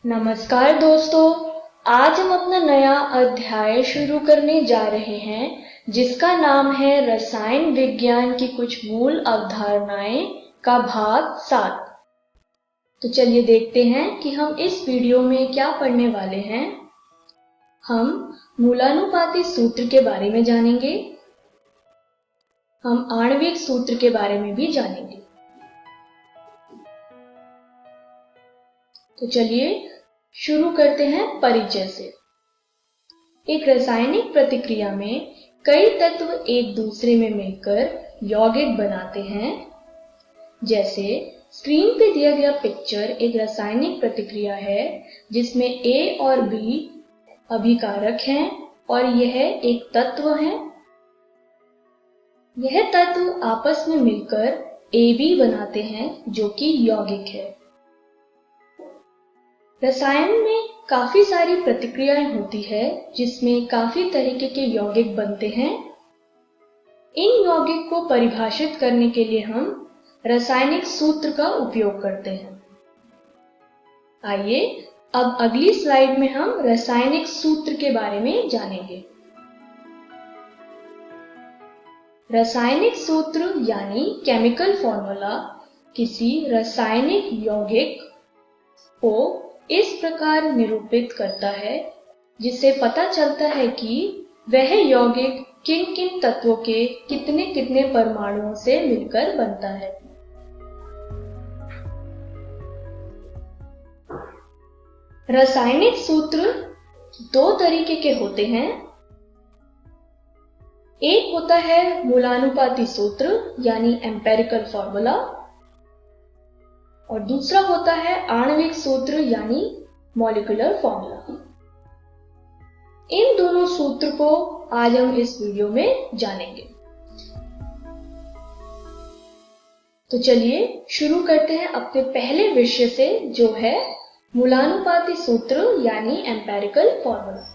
नमस्कार दोस्तों, आज हम अपना नया अध्याय शुरू करने जा रहे हैं जिसका नाम है रसायन विज्ञान की कुछ मूल अवधारणाएं का भाग 7। तो चलिए देखते हैं कि हम इस वीडियो में क्या पढ़ने वाले हैं। हम मूलानुपाती सूत्र के बारे में जानेंगे। हम आणविक सूत्र के बारे में भी जानेंगे। तो चलिए शुरू करते हैं परिचय से। एक रासायनिक प्रतिक्रिया में कई तत्व एक दूसरे में मिलकर यौगिक बनाते हैं। जैसे स्क्रीन पे दिया गया पिक्चर एक रासायनिक प्रतिक्रिया है जिसमें A और B अभिकारक हैं और यह एक तत्व है। यह तत्व आपस में मिलकर AB बनाते हैं जो कि यौगिक है। रसायन में काफी सारी प्रतिक्रियाएं होती है जिसमें काफी तरीके के यौगिक बनते हैं। इन यौगिक को परिभाषित करने के लिए हम रासायनिक सूत्र का उपयोग करते हैं। आइए अब अगली स्लाइड में हम रासायनिक सूत्र के बारे में जानेंगे। रासायनिक सूत्र यानी केमिकल फॉर्मूला किसी रासायनिक यौगिक को इस प्रकार निरूपित करता है जिससे पता चलता है कि वह यौगिक किन किन तत्वों के कितने कितने परमाणुओं से मिलकर बनता है। रासायनिक सूत्र दो तरीके के होते हैं। एक होता है मूलानुपाती सूत्र यानी एम्पिरिकल फॉर्मूला और दूसरा होता है आणविक सूत्र यानी मॉलिक्यूलर फॉर्मूला। इन दोनों सूत्र को आज हम इस वीडियो में जानेंगे। तो चलिए शुरू करते हैं अपने पहले विषय से जो है मूलानुपाती सूत्र यानी एम्पिरिकल फॉर्मूला।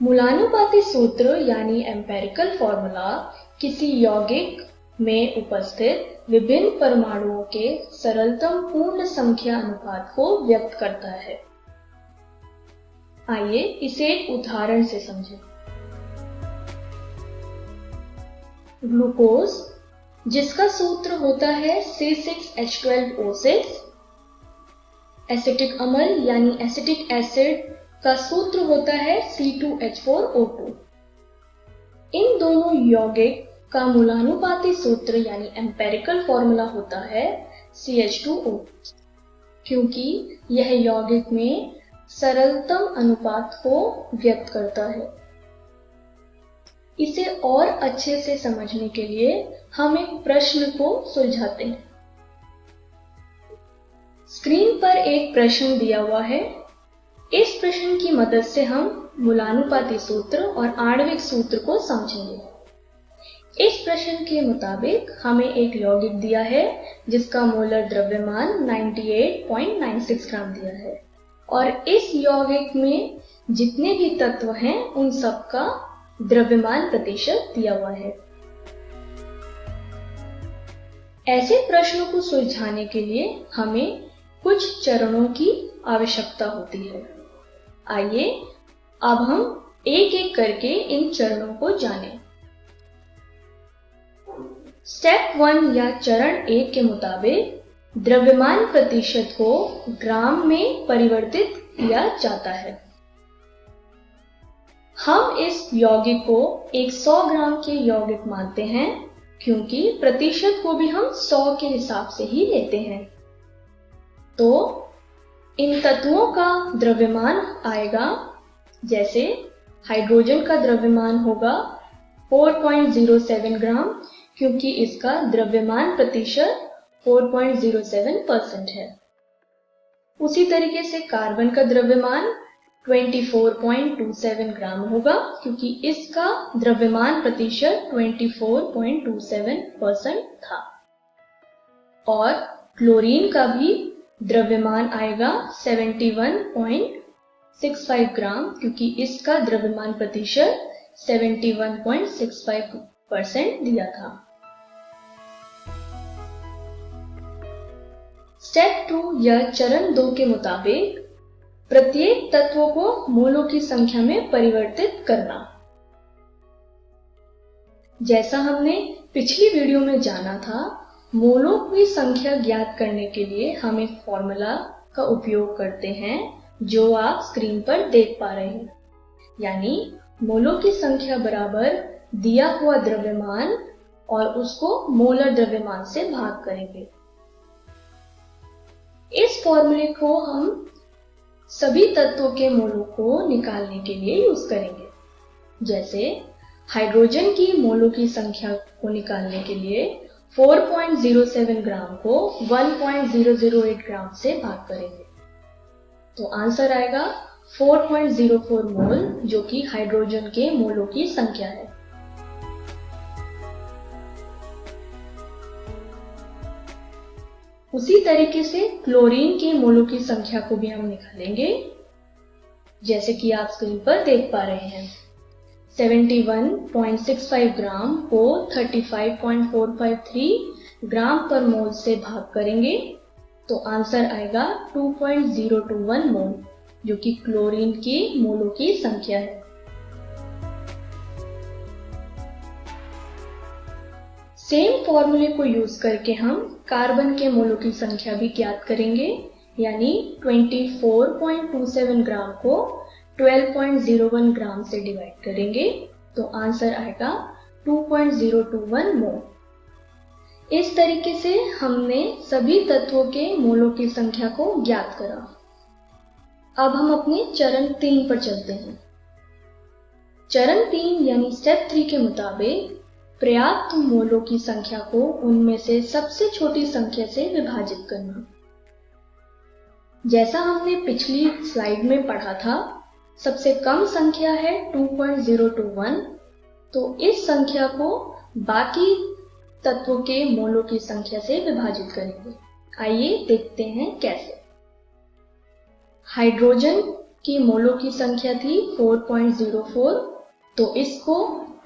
मूलानुपाती सूत्र यानी एम्पिरिकल फॉर्मूला किसी यौगिक में उपस्थित विभिन्न परमाणुओं के सरलतम पूर्ण संख्या अनुपात को व्यक्त करता है। आइए इसे एक उदाहरण से समझें। ग्लूकोज जिसका सूत्र होता है C6H12O6, एसिटिक अम्ल यानी एसिटिक एसिड का सूत्र होता है C2H4O2। इन दोनों यौगिक का मूलानुपाती सूत्र यानी एम्पिरिकल फॉर्मूला होता है CH2O, क्योंकि यह यौगिक में सरलतम अनुपात को व्यक्त करता है। इसे और अच्छे से समझने के लिए हम एक प्रश्न को सुलझाते हैं। स्क्रीन पर एक प्रश्न दिया हुआ है। इस प्रश्न की मदद से हम मूलानुपाती सूत्र और आणविक सूत्र को समझेंगे। इस प्रश्न के मुताबिक हमें एक यौगिक दिया है जिसका मोलर द्रव्यमान 98.96 ग्राम दिया है और इस यौगिक में जितने भी तत्व हैं उन सब का द्रव्यमान प्रतिशत दिया हुआ है। ऐसे प्रश्नों को सुलझाने के लिए हमें कुछ चरणों की आवश्यकता होती है। आइए अब हम एक एक करके इन चरणों को जानें। स्टेप 1 या चरण 1 के मुताबिक द्रव्यमान प्रतिशत को ग्राम में परिवर्तित किया जाता है। हम इस यौगिक को एक 100 ग्राम के यौगिक मानते हैं क्योंकि प्रतिशत को भी हम 100 के हिसाब से ही लेते हैं। तो इन तत्वों का द्रव्यमान आएगा, जैसे हाइड्रोजन का द्रव्यमान होगा 4.07 ग्राम क्योंकि इसका द्रव्यमान प्रतिशत 4.07% है। उसी तरीके से कार्बन का द्रव्यमान 24.27 ग्राम होगा क्योंकि इसका द्रव्यमान प्रतिशत 24.27% था। और क्लोरीन का भी द्रव्यमान आएगा 71.65 ग्राम क्योंकि इसका द्रव्यमान प्रतिशत 71.65% दिया था। स्टेप 2 या चरण 2 के मुताबिक प्रत्येक तत्वों को मोलों की संख्या में परिवर्तित करना। जैसा हमने पिछली वीडियो में जाना था, मोलों की संख्या ज्ञात करने के लिए हम एक फॉर्मूला का उपयोग करते हैं जो आप स्क्रीन पर देख पा रहे हैं, यानी मोलों की संख्या बराबर दिया हुआ द्रव्यमान और उसको मोलर द्रव्यमान से भाग करेंगे। इस फॉर्मूले को हम सभी तत्वों के मोलों को निकालने के लिए यूज करेंगे। जैसे हाइड्रोजन की मोलों की संख्या को निकालने के लिए 4.07 ग्राम को 1.008 ग्राम से भाग करेंगे, तो आंसर आएगा 4.04 मोल, जो कि हाइड्रोजन के मोलों की संख्या है। उसी तरीके से क्लोरीन के मोलों की संख्या को भी हम निकालेंगे, जैसे कि आप स्क्रीन पर देख पा रहे हैं। 71.65 ग्राम को 35.453 ग्राम पर मोल से भाग करेंगे, तो आंसर आएगा 2.021 मोल, जो कि क्लोरीन के मोलों की संख्या है। सेम फॉर्मूले को यूज करके हम कार्बन के मोलों की संख्या भी ज्ञात करेंगे, यानी 24.27 ग्राम को 12.01 ग्राम से डिवाइड करेंगे, तो आंसर आएगा 2.021 मोल। इस तरीके से हमने सभी तत्वों के मोलों की संख्या को ज्ञात करा। अब हम अपने चरण 3 पर चलते हैं। चरण 3 यानी स्टेप 3 के मुताबिक पर्याप्त मोलों की संख्या को उनमें से सबसे छोटी संख्या से विभाजित करना। जैसा हमने पिछली स्लाइड में पढ़ा था, सबसे कम संख्या है 2.021, तो इस संख्या को बाकी तत्वों के मोलों की संख्या से विभाजित करेंगे। आइए देखते हैं कैसे। हाइड्रोजन की मोलों की संख्या थी 4.04, तो इसको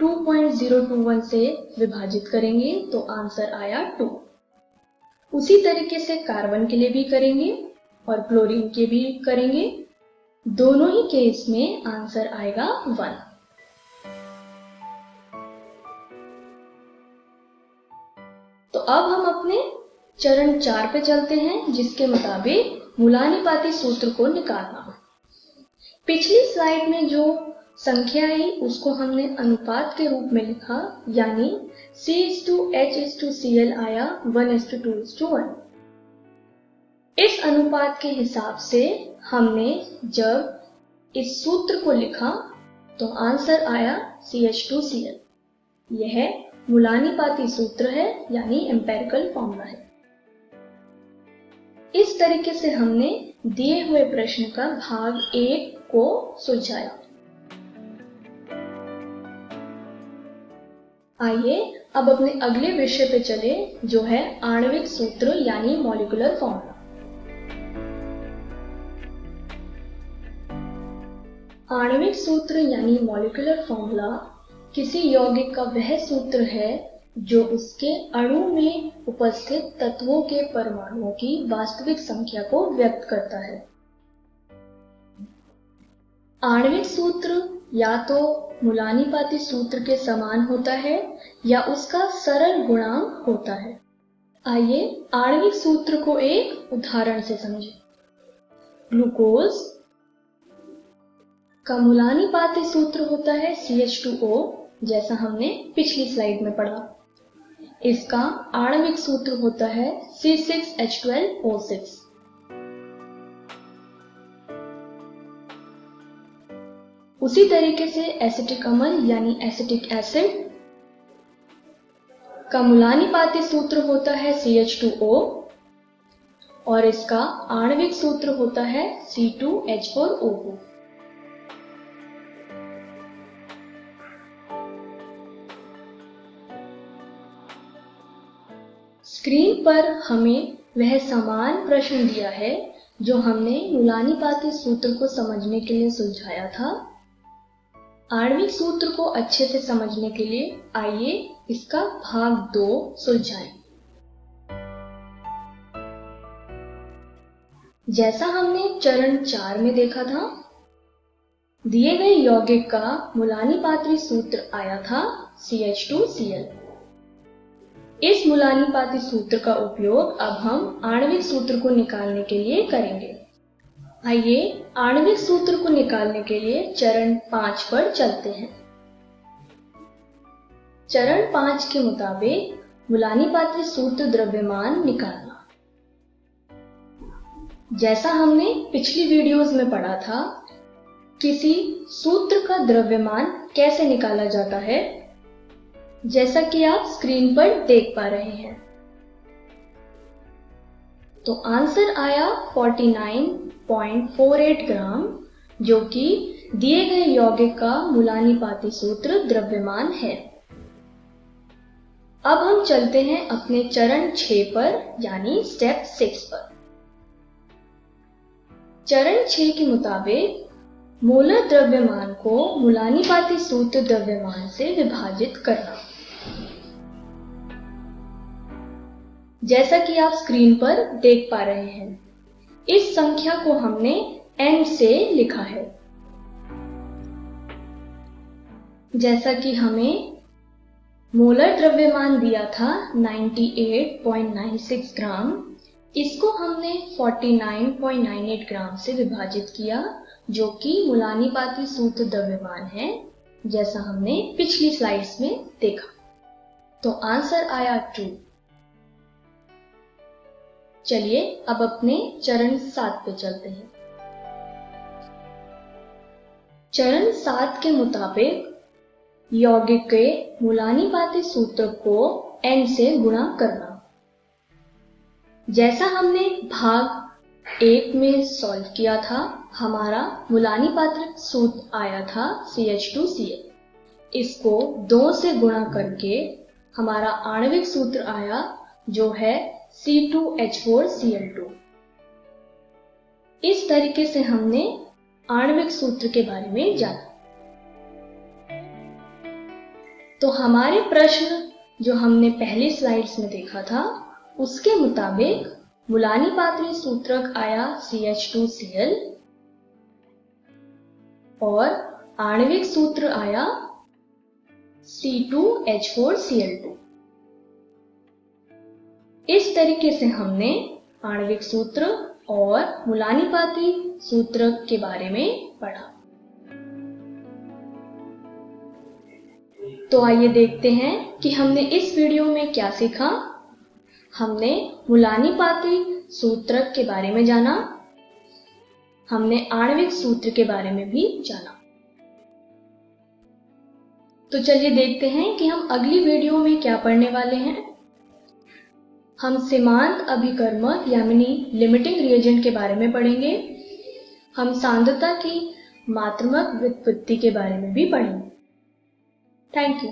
2.021 से विभाजित करेंगे, तो आंसर आया 2। उसी तरीके से कार्बन के लिए भी करेंगे और क्लोरीन के भी करेंगे। दोनों ही केस में आंसर आएगा 1। तो अब हम अपने चरण 4 पे चलते हैं, जिसके मुताबिक मूलानुपाती सूत्र को निकालना। पिछली स्लाइड में जो संख्या आई उसको हमने अनुपात के रूप में लिखा, यानी C/H/Cl आया 1:2:1। इस अनुपात के हिसाब से हमने जब इस सूत्र को लिखा तो आंसर आया CH2Cl। यह मूलानुपाती सूत्र है, यानी एम्पिरिकल फॉर्मूला है। इस तरीके से हमने दिए हुए प्रश्न का भाग 1 को सुलझाया। आइए अब अपने अगले विषय पे चले, जो है आणविक सूत्र यानी मॉलिक्यूलर फॉर्मूला। आणविक सूत्र यानी मॉलिक्यूलर फॉर्मूला किसी यौगिक का वह सूत्र है जो उसके अणु में उपस्थित तत्वों के परमाणुओं की वास्तविक संख्या को व्यक्त करता है। आणविक सूत्र या तो मूलानुपाती सूत्र के समान होता है या उसका सरल गुणांक होता है। आइए आणविक सूत्र को एक उदाहरण से समझें। ग्लूकोज का मूलानुपाती सूत्र होता है CH2O, जैसा हमने पिछली स्लाइड में पढ़ा। इसका आणविक सूत्र होता है C6H12O6। उसी तरीके से एसिटिक अम्ल यानी एसिटिक एसिड का मूलानुपाती सूत्र होता है CH2O और इसका आणविक सूत्र होता है C2H4O2। स्क्रीन पर हमें वह समान प्रश्न दिया है जो हमने मूलानुपाती सूत्र को समझने के लिए सुलझाया था। आणविक सूत्र को अच्छे से समझने के लिए आइए इसका भाग 2 सुलझाएं। जैसा हमने चरण 4 में देखा था, दिए गए यौगिक का मुलानीपात्री सूत्र आया था CH2Cl। इस मुलानीपाती सूत्र का उपयोग अब हम आणविक सूत्र को निकालने के लिए करेंगे। आइए आणविक सूत्र को निकालने के लिए चरण 5 पर चलते हैं। चरण 5 के मुताबिक मुलानीपाती सूत्र द्रव्यमान निकालना। जैसा हमने पिछली वीडियोस में पढ़ा था, किसी सूत्र का द्रव्यमान कैसे निकाला जाता है, जैसा कि आप स्क्रीन पर देख पा रहे हैं। तो आंसर आया 49.48 ग्राम, जो कि दिए गए यौगिक का मुलानीपाती सूत्र द्रव्यमान है। अब हम चलते हैं अपने चरण 6 पर, यानी स्टेप 6 पर। चरण 6 के मुताबिक मोलर द्रव्यमान को मुलानीपाती सूत्र द्रव्यमान से विभाजित करना। जैसा कि आप स्क्रीन पर देख पा रहे हैं, इस संख्या को हमने n से लिखा है। जैसा कि हमें मोलर द्रव्यमान दिया था 98.96 ग्राम, इसको हमने 49.98 ग्राम से विभाजित किया, जो कि मुलानीपाती सूत्र द्रव्यमान है, जैसा हमने पिछली स्लाइड्स में देखा। तो आंसर आया 2। चलिए अब अपने चरण 7 पे चलते हैं। चरण 7 के मुताबिक यौगिक के मुलानीपाती सूत्र को n से गुणा करना। जैसा हमने भाग 1 में सॉल्व किया था, हमारा मुलानीपाती सूत्र आया था CH2Cl। इसको 2 से गुणा करके हमारा आणविक सूत्र आया, जो है C2H4Cl2। इस तरीके से हमने आणविक सूत्र के बारे में जाना। तो हमारे प्रश्न जो हमने पहली स्लाइड्स में देखा था, उसके मुताबिक मुलानीपाती सूत्रक आया CH2Cl और आणविक सूत्र आया C2H4Cl2। इस तरीके से हमने आणविक सूत्र और मुलानीपाती सूत्र के बारे में पढ़ा। तो आइए देखते हैं कि हमने इस वीडियो में क्या सीखा। हमने मुलानीपाती सूत्रक के बारे में जाना, हमने आणविक सूत्र के बारे में भी जाना। तो चलिए देखते हैं कि हम अगली वीडियो में क्या पढ़ने वाले हैं। हम सीमांत अभिकर्मक यानी लिमिटिंग रिएजेंट के बारे में पढ़ेंगे। हम सांद्रता की मात्रात्मक व्युत्पत्ति के बारे में भी पढ़ेंगे। Thank you.